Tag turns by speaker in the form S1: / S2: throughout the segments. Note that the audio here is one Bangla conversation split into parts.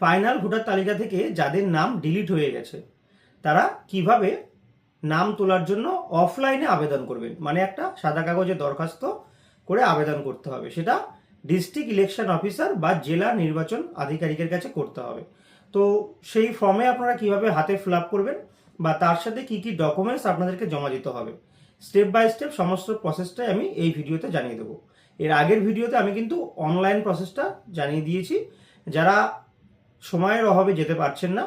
S1: ফাইনাল ভোটার তালিকা থেকে যাদের নাম ডিলিট হয়ে গেছে তারা কিভাবে নাম তোলার জন্য অফলাইনে আবেদন করবেন, মানে একটা সাদা কাগজে দরখাস্ত করে আবেদন করতে হবে। সেটা ডিস্ট্রিক্ট ইলেকশন অফিসার বা জেলা নির্বাচন আধিকারিকের কাছে করতে হবে। তো সেই ফর্মে আপনারা কিভাবে হাতে ফিল আপ করবেন বা তার সাথে কি কি ডকুমেন্টস আপনাদেরকে জমা দিতে হবে, স্টেপ বাই স্টেপ সমস্ত প্রসেসটাই আমি এই ভিডিওতে জানিয়ে দেবো। এর আগের ভিডিওতে আমি কিন্তু অনলাইন প্রসেসটা জানিয়ে দিয়েছি। যারা সময়ের অভাবে যেতে পারছেন না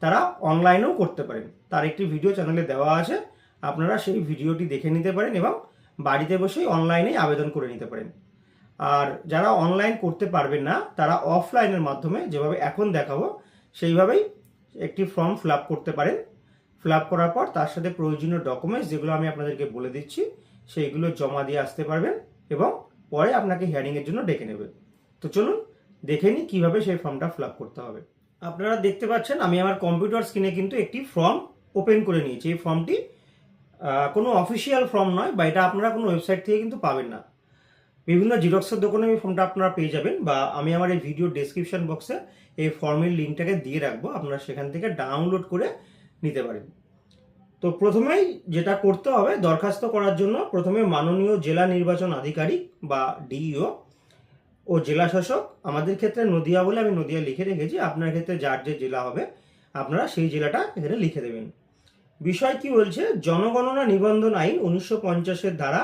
S1: তারা অনলাইনেও করতে পারেন, তার একটি ভিডিও চ্যানেলে দেওয়া আছে, আপনারা সেই ভিডিওটি দেখে নিতে পারেন এবং বাড়িতে বসেই অনলাইনে আবেদন করে নিতে পারেন। আর যারা অনলাইন করতে পারবেন না তারা অফলাইনের মাধ্যমে যেভাবে এখন দেখাবো সেইভাবেই একটি ফর্ম ফিল আপ করতে পারেন। ফিল আপ করার পর তার সাথে প্রয়োজনীয় ডকুমেন্টস যেগুলো আমি আপনাদেরকে বলে দিচ্ছি সেইগুলো জমা দিয়ে আসতে পারবেন এবং পরে আপনাকে হিয়ারিংয়ের জন্য ডেকে নেবে। তো চলুন দেখে নিই কীভাবে সেই ফর্মটা ফিল আপ করতে হবে। আপনারা দেখতে পাচ্ছেন আমি আমার কম্পিউটার স্ক্রিনে কিন্তু একটি ফর্ম ওপেন করে নিয়েছি। এই ফর্মটি কোনো অফিসিয়াল ফর্ম নয় বা এটা আপনারা কোনো ওয়েবসাইট থেকে কিন্তু পাবেন না। বিভিন্ন জিরক্সের দোকানে এই ফর্মটা আপনারা পেয়ে যাবেন বা আমি আমার এই ভিডিও ডেসক্রিপশন বক্সে এই ফর্মের লিঙ্কটাকে দিয়ে রাখবো, আপনারা সেখান থেকে ডাউনলোড করে নিতে পারেন। তো প্রথমেই যেটা করতে হবে, দরখাস্ত করার জন্য প্রথমে মাননীয় জেলা নির্বাচন আধিকারিক বা ডিইও ও জেলা শাসক, আমাদের ক্ষেত্রে নদিয়া বলে আমি নদিয়া লিখে রেখেছি, আপনার ক্ষেত্রে যার যে জেলা হবে আপনারা সেই জেলাটা এখানে লিখে দেবেন। বিষয় কি বলছে, জনগণনা নিবন্ধন আইন 1950-এর ধারা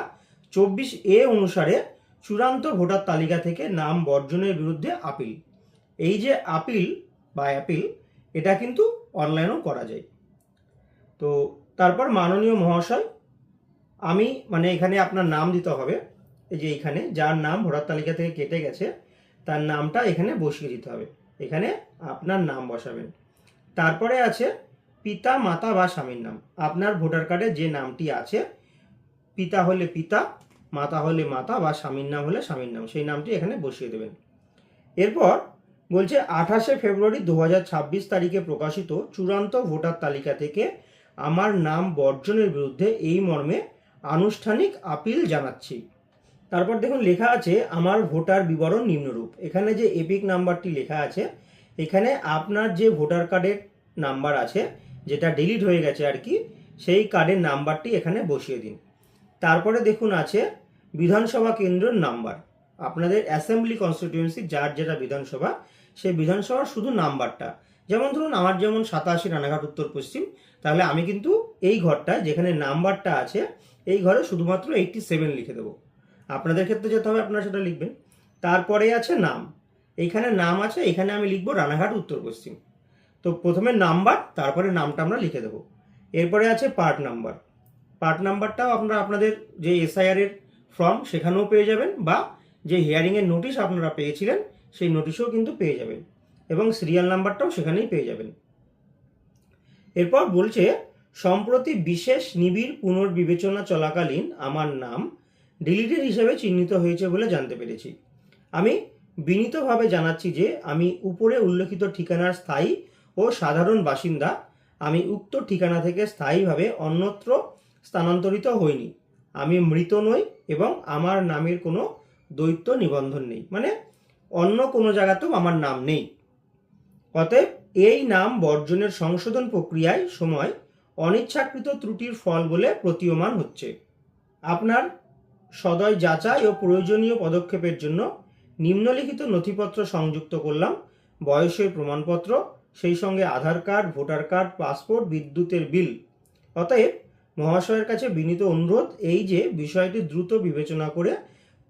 S1: 24A অনুসারে চূড়ান্ত ভোটার তালিকা থেকে নাম বর্জনের বিরুদ্ধে আপিল। এই যে আপিল বা অ্যাপিল, এটা কিন্তু অনলাইনেও করা যায়। তো তারপর মাননীয় মহাশয়, আমি মানে এখানে আপনার নাম দিতে হবে। এই যে এখানে যার নাম ভোটার তালিকা থেকে কেটে গেছে তার নামটা এখানে বসিয়ে দিতে হবে, এখানে আপনার নাম বসাবেন। তারপরে আছে পিতা মাতা বা স্বামীর নাম। আপনার ভোটার কার্ডে যে নামটি আছে, পিতা হলে পিতা, মাতা হলে মাতা বা স্বামীর নাম হলে স্বামীর নাম, সেই নামটি এখানে বসিয়ে দেবেন। এরপর বলছে 28শে ফেব্রুয়ারি 2026 তারিখে প্রকাশিত চূড়ান্ত ভোটার তালিকা থেকে আমার নাম বর্জনের বিরুদ্ধে এই মর্মে আনুষ্ঠানিক আপিল জানাচ্ছি। তারপর দেখুন লেখা আছে আমার ভোটার বিবরণ নিম্নরূপ। এখানে যে এপিক নাম্বারটি লেখা আছে, এখানে আপনার যে ভোটার কার্ডের নাম্বার আছে যেটা ডিলিট হয়ে গেছে আর কি, সেই কার্ডের নাম্বারটি এখানে বসিয়ে দিন। তারপরে দেখুন আছে বিধানসভা কেন্দ্রের নাম্বার, আপনাদের অ্যাসেম্বলি কনস্টিটিউয়েন্সি যার যেটা বিধানসভা, সেই বিধানসভার শুধু নাম্বারটা। যেমন ধরুন আমার যেমন 87 রানাঘাট উত্তর পশ্চিম, তাহলে আমি কিন্তু এই ঘরটায় যেখানে নাম্বারটা আছে এই ঘরে শুধুমাত্র 87 লিখে দেবো। আপনাদের ক্ষেত্রে যেতে হবে আপনারা সেটা লিখবেন। তারপরে আছে নাম, এইখানে নাম আছে, এখানে আমি লিখবো রানাঘাট উত্তর পশ্চিম। তো প্রথমে নাম্বার, তারপরে নামটা আমরা লিখে দেবো। এরপরে আছে পার্ট নাম্বার। পার্ট নাম্বারটাও আপনারা আপনাদের যে এসআইআর এর ফর্ম সেখানেও পেয়ে যাবেন বা যে হিয়ারিংয়ের নোটিশ আপনারা পেয়েছিলেন সেই নোটিশও কিন্তু পেয়ে যাবেন এবং সিরিয়াল নাম্বারটাও সেখানেই পেয়ে যাবেন। এরপর বলছে সম্প্রতি বিশেষ নিবিড় পুনর্বিবেচনা চলাকালীন আমার নাম ডিলিটেড হিসেবে চিহ্নিত হয়েছে বলে জানতে পেরেছি। আমি বিনীতভাবে জানাচ্ছি যে আমি উপরে উল্লেখিত ঠিকানার স্থায়ী ও সাধারণ বাসিন্দা। আমি উক্ত ঠিকানা থেকে স্থায়ীভাবে অন্যত্র স্থানান্তরিত হইনি। আমি মৃত নই এবং আমার নামের কোনো দ্বৈত নিবন্ধন নেই, মানে অন্য কোনো জায়গাতেও আমার নাম নেই। অতএব এই নাম বর্জনের সংশোধন প্রক্রিয়ায় সময় অনিচ্ছাকৃত ত্রুটির ফল বলে প্রতীয়মান হচ্ছে। আপনার সদয় যাচাই ও প্রয়োজনীয় পদক্ষেপের জন্য নিম্নলিখিত নথিপত্র সংযুক্ত করলাম: বয়সের প্রমাণপত্র, সেই সঙ্গে আধার কার্ড, ভোটার কার্ড, পাসপোর্ট, বিদ্যুতের বিল। অতএব মহাশয়ের কাছে বিনীত অনুরোধ এই যে বিষয়টি দ্রুত বিবেচনা করে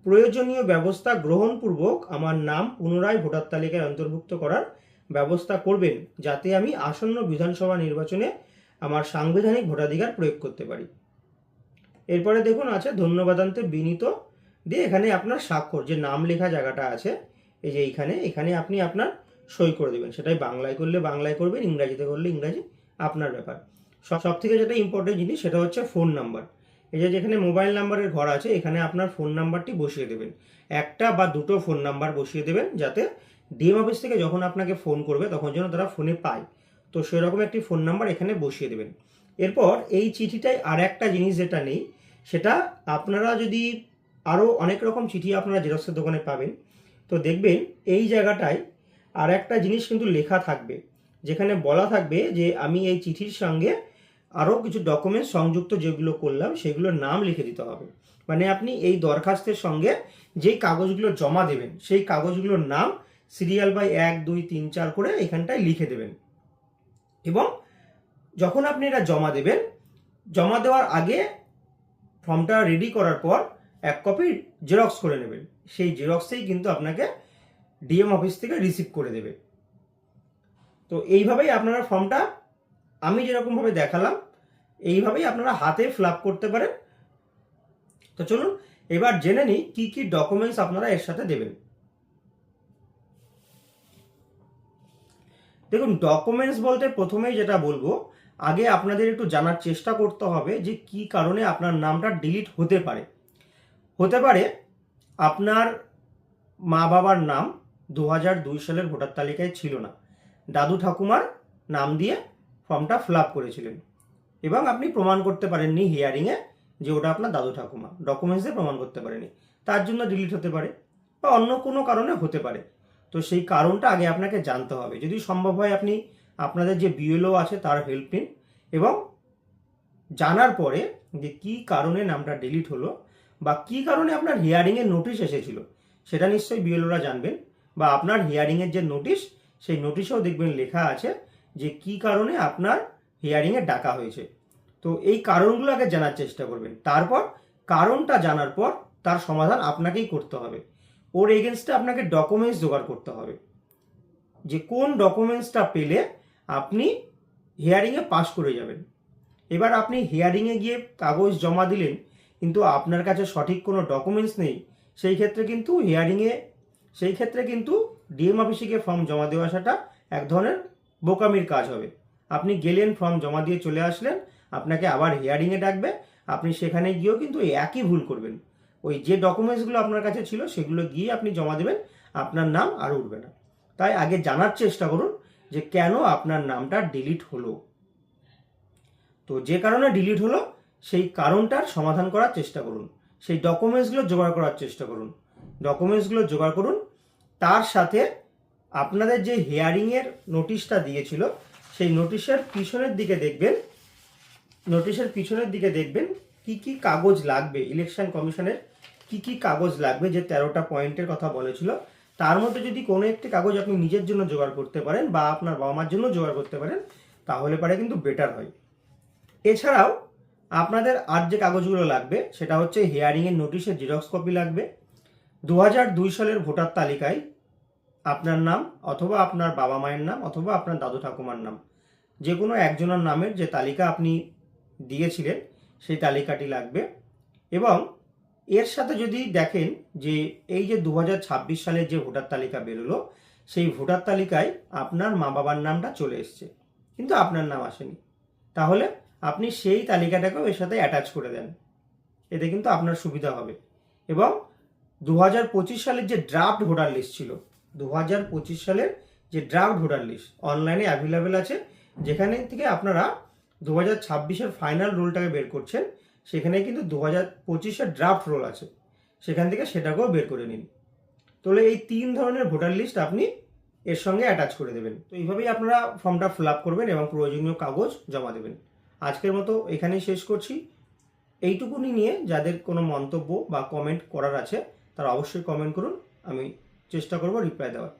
S1: প্রয়োজনীয় ব্যবস্থা গ্রহণপূর্বক আমার নাম পুনরায় ভোটার তালিকায় অন্তর্ভুক্ত করার ব্যবস্থা করবেন, যাতে আমি আসন্ন বিধানসভা নির্বাচনে আমার সাংবিধানিক ভোটাধিকার প্রয়োগ করতে পারি। এরপরে দেখুন আছে ধন্যবাদান্তে বিনীত দিয়ে এখানে আপনার স্বাক্ষর, যে নাম লেখা জায়গাটা আছে এই যে এখানে আপনি আপনার সই করে দেবেন। সেটাই বাংলায় করলে বাংলায় করবেন, ইংরাজিতে করলে ইংরাজি, আপনার ব্যাপার। সব থেকে যেটা ইম্পর্টেন্ট জিনিস সেটা হচ্ছে ফোন নাম্বার। এই যে যেখানে মোবাইল নাম্বারের ঘর আছে এখানে আপনার ফোন নাম্বারটি বসিয়ে দেবেন। একটা বা দুটো ফোন নাম্বার বসিয়ে দেবেন যাতে ডিএম অফিস থেকে যখন আপনাকে ফোন করবে তখন যেন তারা ফোনে পায়। তো সেরকম একটি ফোন নাম্বার এখানে বসিয়ে দেবেন। এরপর এই চিঠিটায় আর একটা জিনিস যেটা নেই, সেটা আপনারা যদি আরও অনেক রকম চিঠি আপনারা জেরক্সের দোকানে পাবেন, তো দেখবেন এই জায়গাটায় আর একটা জিনিস কিন্তু লেখা থাকবে, যেখানে বলা থাকবে যে আমি এই চিঠির সঙ্গে আরও কিছু ডকুমেন্টস সংযুক্ত যেগুলো করলাম সেগুলোর নাম লিখে দিতে হবে। মানে আপনি এই দরখাস্তের সঙ্গে যেই কাগজগুলো জমা দেবেন সেই কাগজগুলোর নাম সিরিয়াল বাই 1, 2, 3, 4 করে এখানটায় লিখে দেবেন। এবং যখন আপনি এটা জমা দেবেন, জমা দেওয়ার আগে ফর্মটা রেডি করার পর এক কপি জেরক্স করে নেবেন। সেই জেরক্সেই কিন্তু আপনাকে ডিএম অফিস থেকে রিসিভ করে দেবে। তো এইভাবেই আপনারা ফর্মটা আমি যেরকমভাবে দেখালাম এইভাবেই আপনারা হাতে ফিল আপ করতে পারেন। তো চলুন এবার জেনে নিই কী কী ডকুমেন্টস আপনারা এর সাথে দেবেন। দেখুন, ডকুমেন্টস বলতে প্রথমেই যেটা বলবো, আগে আপনাদের একটু জানার চেষ্টা করতে হবে যে কি কারণে আপনার নামটা ডিলিট হতে পারে। হতে পারে আপনার মা বাবার নাম 2002 সালের ভোটার তালিকায় ছিল না, দাদু ঠাকুমার নাম দিয়ে ফর্মটা ফিল আপ করেছিলেন এবং আপনি প্রমাণ করতে পারেননি হিয়ারিংয়ে যে ওটা আপনার দাদু ঠাকুমা, ডকুমেন্টসে প্রমাণ করতে পারেনি, তার জন্য ডিলিট হতে পারে বা অন্য কোনো কারণে হতে পারে। তো সেই কারণটা আগে আপনাকে জানতে হবে। যদি সম্ভব হয় আপনি আপনাদের যে বিএলও আছে তার হেল্প নিন এবং জানার পরে যে কী কারণে নামটা ডিলিট হলো বা কী কারণে আপনার হিয়ারিংয়ের নোটিশ এসেছিল সেটা নিশ্চয়ই বিএলওরা জানবেন, বা আপনার হিয়ারিংয়ের যে নোটিশ সেই নোটিশেও দেখবেন লেখা আছে যে কী কারণে আপনার হিয়ারিংয়ে ডাকা হয়েছে। তো এই কারণগুলো আগে জানার চেষ্টা করবেন, তারপর কারণটা জানার পর তার সমাধান আপনাকেই করতে হবে। ওর এগেনস্টে আপনাকে ডকুমেন্টস জোগাড় করতে হবে যে কোন ডকুমেন্টসটা পেলে আপনি হিয়ারিংয়ে পাস করে যাবেন। এবার আপনি হিয়ারিংয়ে গিয়ে কাগজ জমা দিলেন কিন্তু আপনার কাছে সঠিক কোনো ডকুমেন্টস নেই, সেই ক্ষেত্রে কিন্তু ডিএম অফিসে গিয়ে ফর্ম জমা দিয়ে আসাটা এক ধরনের বোকামির কাজ হবে। আপনি গেলেন, ফর্ম জমা দিয়ে চলে আসলেন, আপনাকে আবার হিয়ারিংয়ে ডাকবে, আপনি সেখানে গিয়েও কিন্তু একই ভুল করবেন। ওই যে ডকুমেন্টসগুলো আপনার কাছে ছিল সেগুলো গিয়ে আপনি জমা দেবেন, আপনার নাম আর উঠবে না। তাই আগে জানার চেষ্টা করুন যে কেন আপনার নামটা ডিলিট হলো। তো যে কারণে ডিলিট হলো সেই কারণটার সমাধান করার চেষ্টা করুন, সেই ডকুমেন্টসগুলো জোগাড় করার চেষ্টা করুন। তার সাথে আপনাদের যে হিয়ারিংয়ের নোটিশটা দিয়েছিল সেই নোটিশের পিছনের দিকে দেখবেন কি কি কাগজ লাগবে, ইলেকশন কমিশনের কি কি কাগজ লাগবে, যে 13টা পয়েন্টের কথা বলেছিল তার মধ্যে যদি কোনো একটি কাগজ আপনি নিজের জন্য জোগাড় করতে পারেন বা আপনার বাবা মার জন্য জোগাড় করতে পারেন তাহলে পারে কিন্তু বেটার হয়। এছাড়াও আপনাদের আর যে কাগজগুলো লাগবে সেটা হচ্ছে হিয়ারিংয়ের নোটিশের জেরক্স কপি লাগবে, 2002 সালের ভোটার তালিকায় আপনার নাম অথবা আপনার বাবা মায়ের নাম অথবা আপনার দাদু ঠাকুমার নাম যে কোনো একজনের নামের যে তালিকা আপনি দিয়েছিলেন সেই তালিকাটি লাগবে। এবং এর সাথে যদি দেখেন যে এই যে 2026 সালের যে ভোটার তালিকা বেরোলো সেই ভোটার তালিকায় আপনার মা বাবার নামটা চলে এসছে কিন্তু আপনার নাম আসেনি, তাহলে আপনি সেই তালিকাটাকেও এর সাথে অ্যাটাচ করে দেন, এতে কিন্তু আপনার সুবিধা হবে। এবং 2025 সালের যে ড্রাফট ভোটার লিস্ট ছিল, 2025 সালের যে ড্রাফট ভোটার লিস্ট অনলাইনে অ্যাভেলেবেল আছে, যেখানে থেকে আপনারা 2026-এর ফাইনাল রোলটাকে বের করছেন, সেখানে কিন্তু 2025-এর ড্রাফট রোল আছে, সেখান থেকে সেটাকেও বের করে নিন। তাহলে এই 3 ধরনের ভোটার লিস্ট আপনি এর সঙ্গে অ্যাটাচ করে দেবেন। তো এইভাবেই আপনারা ফর্মটা ফিল আপ করবেন এবং প্রয়োজনীয় কাগজ জমা দেবেন। আজকের মতো এখানেই শেষ করছি। এইটুকুনি নিয়ে যাদের কোনো মন্তব্য বা কমেন্ট করার আছে তারা অবশ্যই কমেন্ট করুন, আমি চেষ্টা করব রিপ্লাই দেওয়ার।